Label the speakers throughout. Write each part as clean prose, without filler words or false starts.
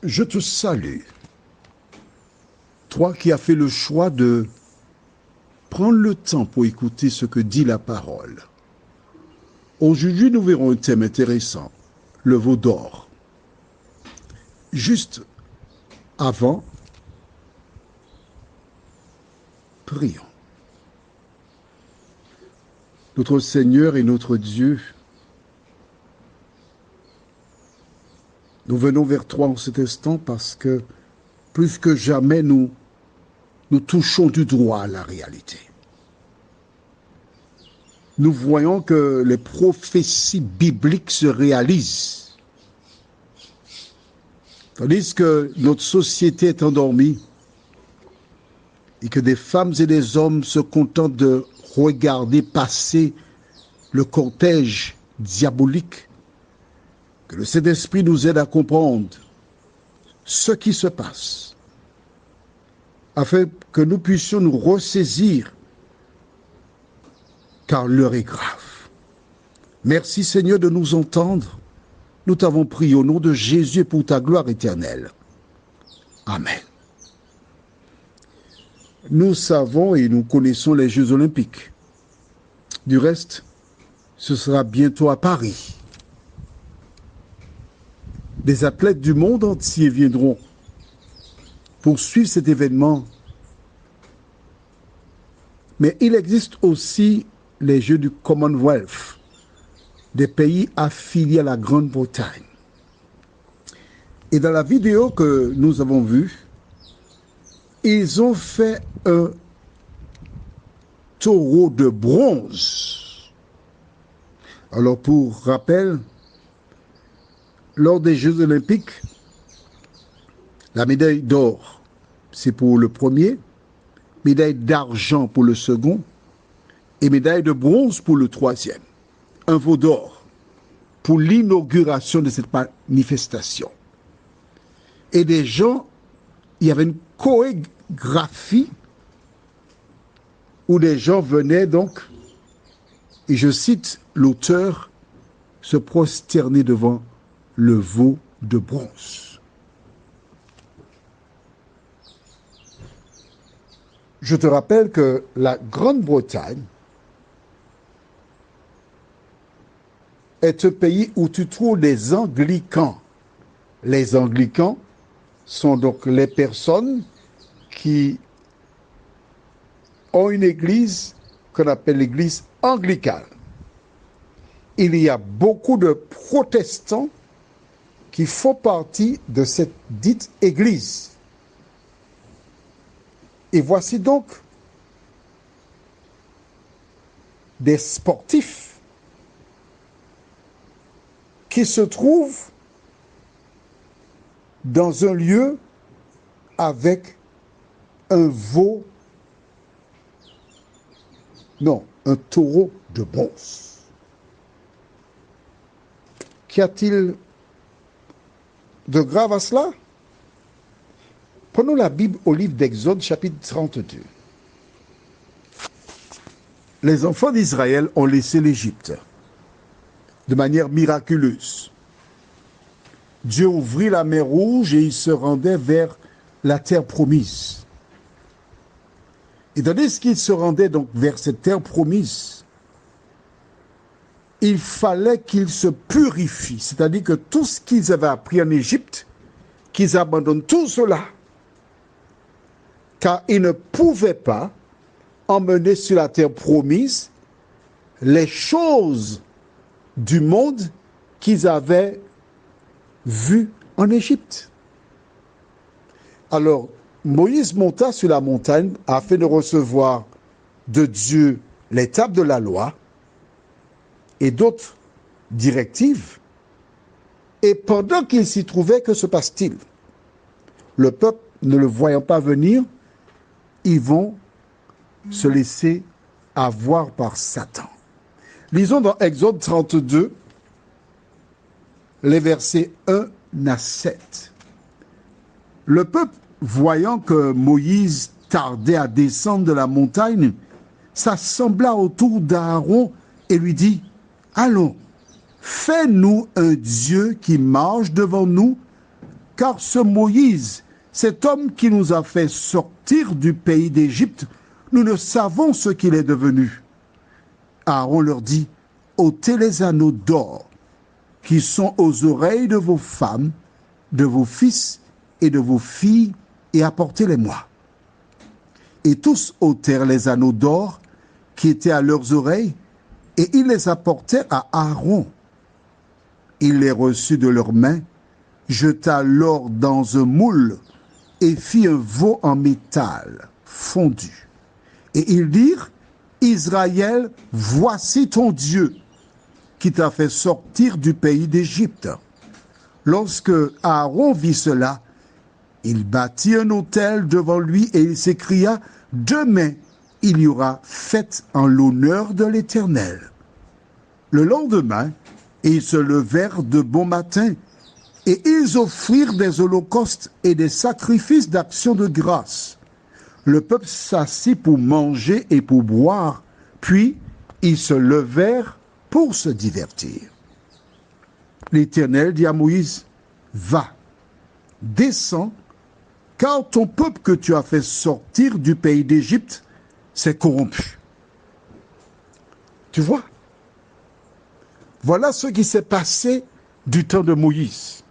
Speaker 1: Je te salue, toi qui as fait le choix de prendre le temps pour écouter ce que dit la parole. Aujourd'hui, nous verrons un thème intéressant, le veau d'or. Juste avant, prions. Notre Seigneur et notre Dieu, nous venons vers toi en cet instant parce que plus que jamais nous touchons du doigt à la réalité. Nous voyons que les prophéties bibliques se réalisent. Tandis que notre société est endormie et que des femmes et des hommes se contentent de regarder passer le cortège diabolique, que le Saint-Esprit nous aide à comprendre ce qui se passe, afin que nous puissions nous ressaisir, car l'heure est grave. Merci Seigneur de nous entendre. Nous t'avons prié au nom de Jésus pour ta gloire éternelle. Amen. Nous savons et nous connaissons les Jeux Olympiques. Du reste, ce sera bientôt à Paris. Des athlètes du monde entier viendront pour suivre cet événement. Mais il existe aussi les Jeux du Commonwealth, des pays affiliés à la Grande-Bretagne. Et dans la vidéo que nous avons vue, ils ont fait un taureau de bronze. Alors pour rappel, lors des Jeux Olympiques, la médaille d'or, c'est pour le premier, médaille d'argent pour le second et médaille de bronze pour le troisième. Un veau d'or pour l'inauguration de cette manifestation. Et des gens, il y avait une chorégraphie où des gens venaient donc, et je cite l'auteur, se prosterner devant le veau de bronze. Je te rappelle que la Grande-Bretagne est un pays où tu trouves des anglicans. Les anglicans sont donc les personnes qui ont une église qu'on appelle l'église anglicane. Il y a beaucoup de protestants qui font partie de cette dite église. Et voici donc des sportifs qui se trouvent dans un lieu avec un taureau de bronze. Qu'y a-t-il de grave à cela? Prenons la Bible au livre d'Exode, chapitre 32. Les enfants d'Israël ont laissé l'Égypte de manière miraculeuse. Dieu ouvrit la mer Rouge et ils se rendaient vers la terre promise. Et tandis qu'ils se rendaient donc vers cette terre promise, il fallait qu'ils se purifient, c'est-à-dire que tout ce qu'ils avaient appris en Égypte, qu'ils abandonnent tout cela, car ils ne pouvaient pas emmener sur la terre promise les choses du monde qu'ils avaient vues en Égypte. Alors, Moïse monta sur la montagne afin de recevoir de Dieu les tables de la loi et d'autres directives. Et pendant qu'il s'y trouvait, que se passe-t-il? Le peuple, ne le voyant pas venir, ils vont se laisser avoir par Satan. Lisons dans Exode 32, les versets 1 à 7. Le peuple, voyant que Moïse tardait à descendre de la montagne, s'assembla autour d'Aaron et lui dit: « Allons, fais-nous un Dieu qui marche devant nous, car ce Moïse, cet homme qui nous a fait sortir du pays d'Égypte, nous ne savons ce qu'il est devenu. Aaron leur dit, ôtez les anneaux d'or qui sont aux oreilles de vos femmes, de vos fils et de vos filles, et apportez-les-moi. Et tous ôtèrent les anneaux d'or qui étaient à leurs oreilles, et ils les apportèrent à Aaron. Il les reçut de leurs mains, jeta l'or dans un moule, et fit un veau en métal fondu. Et ils dirent, Israël, voici ton Dieu, qui t'a fait sortir du pays d'Égypte. Lorsque Aaron vit cela, il bâtit un autel devant lui et il s'écria, demain il y aura fête en l'honneur de l'Éternel. Le lendemain, ils se levèrent de bon matin et ils offrirent des holocaustes et des sacrifices d'action de grâce. Le peuple s'assit pour manger et pour boire, puis ils se levèrent pour se divertir. L'Éternel dit à Moïse, va, descends, car ton peuple que tu as fait sortir du pays d'Égypte s'est corrompu. Tu vois? Voilà ce qui s'est passé du temps de Moïse.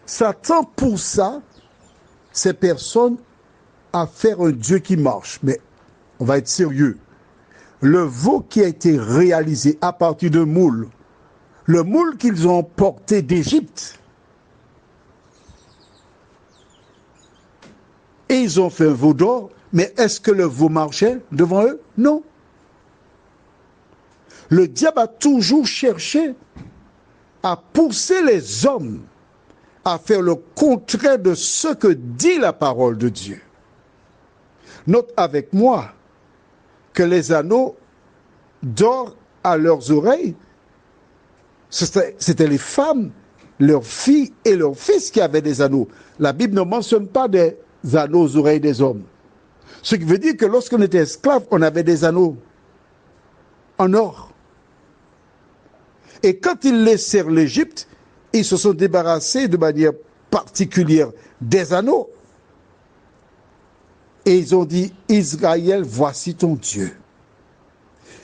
Speaker 1: Satan poussa ces personnes à faire un Dieu qui marche. Mais on va être sérieux. Le veau qui a été réalisé à partir de moule, le moule qu'ils ont porté d'Égypte, et ils ont fait un veau d'or, mais est-ce que le veau marchait devant eux? Non. Le diable a toujours cherché à pousser les hommes à faire le contraire de ce que dit la parole de Dieu. Note avec moi que les anneaux d'or à leurs oreilles, c'était les femmes, leurs filles et leurs fils qui avaient des anneaux. La Bible ne mentionne pas des anneaux aux oreilles des hommes. Ce qui veut dire que lorsqu'on était esclave, on avait des anneaux en or. Et quand ils laissèrent l'Égypte, ils se sont débarrassés de manière particulière des anneaux. Et ils ont dit, Israël, voici ton Dieu.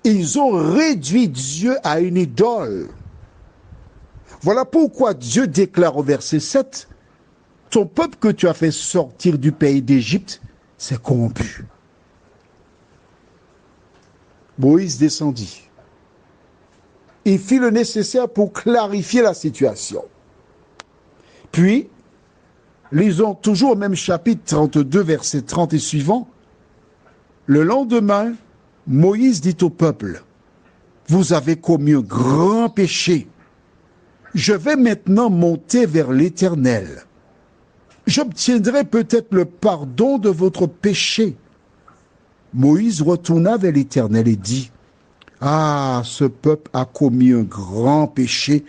Speaker 1: Ils ont réduit Dieu à une idole. Voilà pourquoi Dieu déclare au verset 7, ton peuple que tu as fait sortir du pays d'Égypte s'est corrompu. Moïse descendit. Il fit le nécessaire pour clarifier la situation. Puis, lisons toujours au même chapitre 32, verset 30 et suivant. Le lendemain, Moïse dit au peuple, vous avez commis un grand péché. Je vais maintenant monter vers l'Éternel. J'obtiendrai peut-être le pardon de votre péché. Moïse retourna vers l'Éternel et dit, ah, ce peuple a commis un grand péché.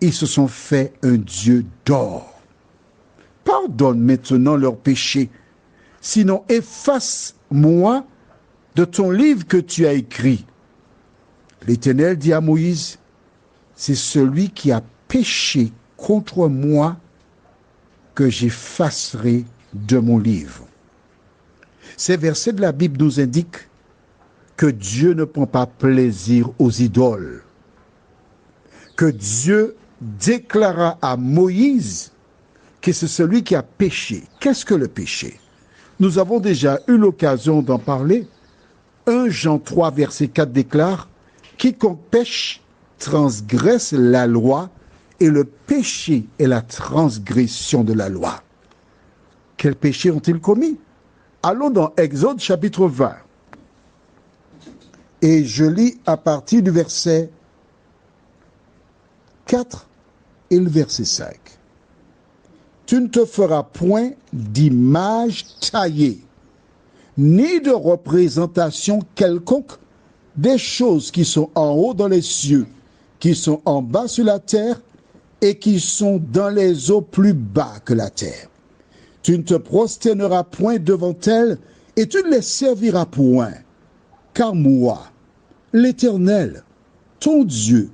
Speaker 1: Ils se sont fait un Dieu d'or. Pardonne maintenant leurs péchés. Sinon, efface-moi de ton livre que tu as écrit. L'Éternel dit à Moïse, c'est celui qui a péché contre moi que j'effacerai de mon livre. Ces versets de la Bible nous indiquent que Dieu ne prend pas plaisir aux idoles. Que Dieu déclara à Moïse que c'est celui qui a péché. Qu'est-ce que le péché? Nous avons déjà eu l'occasion d'en parler. 1 Jean 3, verset 4 déclare « Quiconque pêche transgresse la loi, et le péché est la transgression de la loi. » Quels péchés ont-ils commis? Allons dans Exode chapitre 20. Et je lis à partir du verset 4 et le verset 5. Tu ne te feras point d'image taillée, ni de représentation quelconque des choses qui sont en haut dans les cieux, qui sont en bas sur la terre, et qui sont dans les eaux plus bas que la terre. Tu ne te prosterneras point devant elles, et tu ne les serviras point. Car moi, l'Éternel, ton Dieu,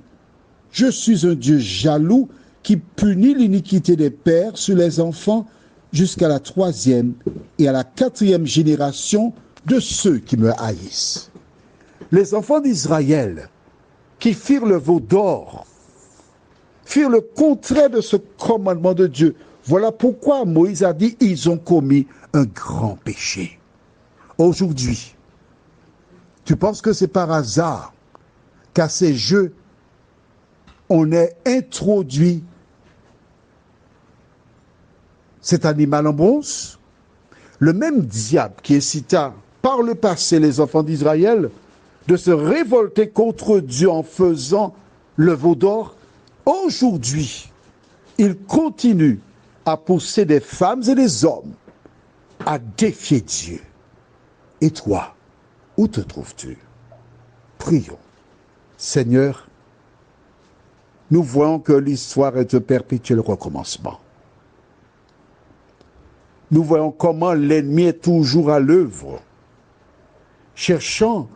Speaker 1: je suis un Dieu jaloux qui punit l'iniquité des pères sur les enfants jusqu'à la 3e et à la 4e génération de ceux qui me haïssent. Les enfants d'Israël qui firent le veau d'or, firent le contraire de ce commandement de Dieu. Voilà pourquoi Moïse a dit, ils ont commis un grand péché. Aujourd'hui, tu penses que c'est par hasard qu'à ces jeux, on ait introduit cet animal en bronze? Le même diable qui incita par le passé les enfants d'Israël de se révolter contre Dieu en faisant le veau d'or, aujourd'hui, il continue à pousser des femmes et des hommes à défier Dieu. Et toi, où te trouves-tu? Prions. Seigneur, nous voyons que l'histoire est un perpétuel recommencement. Nous voyons comment l'ennemi est toujours à l'œuvre, cherchant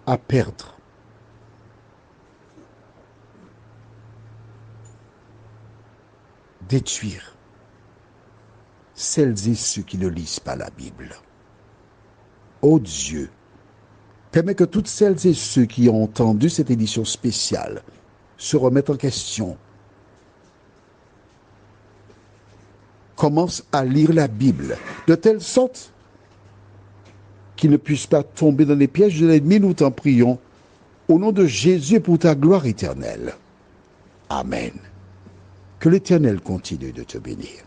Speaker 1: à perdre. Détruire celles et ceux qui ne lisent pas la Bible. Ô Dieu, permets que toutes celles et ceux qui ont entendu cette édition spéciale se remettent en question, commencent à lire la Bible de telle sorte qu'ils ne puissent pas tomber dans les pièges de l'ennemi. Nous t'en prions au nom de Jésus pour ta gloire éternelle. Amen. Que l'Éternel continue de te bénir.